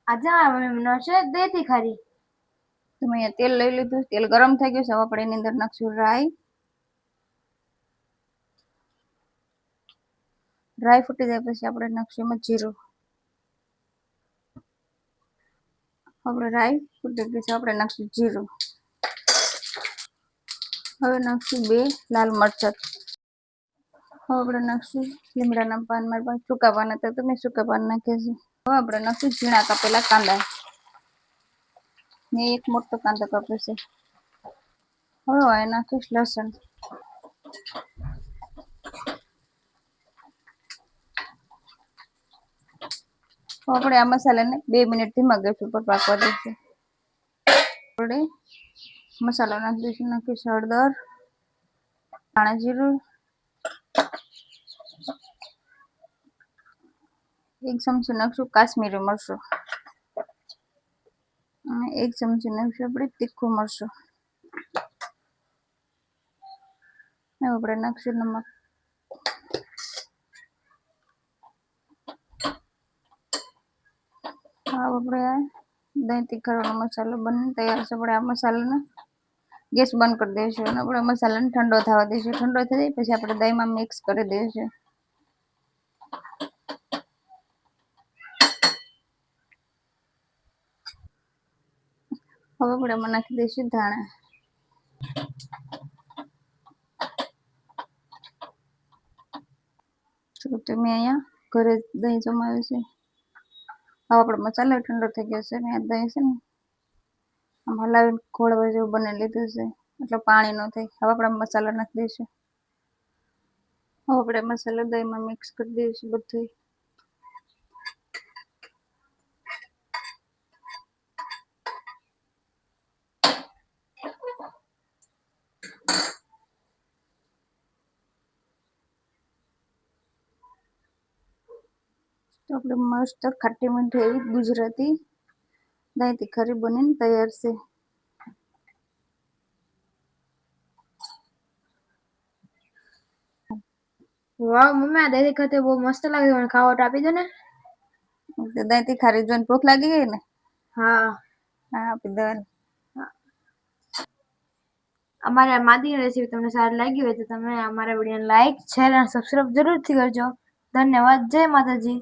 આજે છે દેતી ખરી. તમે અહીંયા તેલ લઈ લીધું, તેલ ગરમ થઈ ગયું છે. હવે આપણે એની અંદર નાખશું રાઈ. રાઈ ફૂટી જાય પછી આપણે નાખશું એમાં જીરું. આપણે રાઈ ફૂટી ગઈ છે, આપણે નાખશું જીરું. હવે નાખશું 2 લાલ મરચાં. હવે આપણે નાખશું લીમડાના પાન. મારી પાસે સૂકા પાન હતા તો મેં સૂકા પાન નાખ્યા છે. હવે આપણે નાખશું ઝીણા કાપેલા કાંદા. મેં 1 મોટો કાંદો કાપ્યો છે. હવે નાખીશ લસણ. આપણે આ મસાલાને 2 મિનિટ ધીમા ગેસ ઉપર પાકવા દઈશું. આપણે મસાલો નાખી દઈશું. નાખીશું હળદર, ધાણા જીરું, 1 ચમચી નાખશું કાશ્મીરી મરચું અને 1 ચમચી નાખશું આપણે તીખું મરચું. હવે આપણે નાખશું નમક. હવે આપણે દહીં તીખાનો મસાલો બનીને તૈયાર છે. આપણે આ મસાલાને ગેસ બંધ કરી દઈશું અને આપણે મસાલાને ઠંડો થવા દઈશું. ઠંડો થઈ જાય પછી આપણે દહીંમાં મિક્સ કરી દઈશું. હવે આપણે એમાં નાખી દઈશું ધાણા. જો તમે અહીંયા ઘરે દહીં જમાવ્યું છે. હવે આપણો મસાલો ઠંડો થઈ ગયો છે. મેં દહીં છે ને આમ હલાવીને ઘોળવા જેવું બનાવી લીધું છે, એટલે પાણી ન થાય. હવે આપણે મસાલો નાખી દઈશું. હવે આપણે મસાલો દહીંમાં મિક્સ કરી દઈશું બધું. તો આપણે મસ્ત ખાટી મીઠી એવી ગુજરાતી દહીં તીખારી બનીને તૈયાર છે. વાહ મમ્મી, આ દેતી ખાતે બહુ મસ્ત લાગે. મને ખાવા તો આપી દો ને. દહીં તીખારી જોઈને ભૂખ લાગી ગઈ ને? હા, આપી દો. અમારી આ માદીની રેસીપી તમને સારી લાગી હોય તો તમે અમારા વિડીયોને લાઈક, શેર અને સબસ્ક્રાઇબ જરૂરથી કરજો. ધન્યવાદ. જય માતાજી.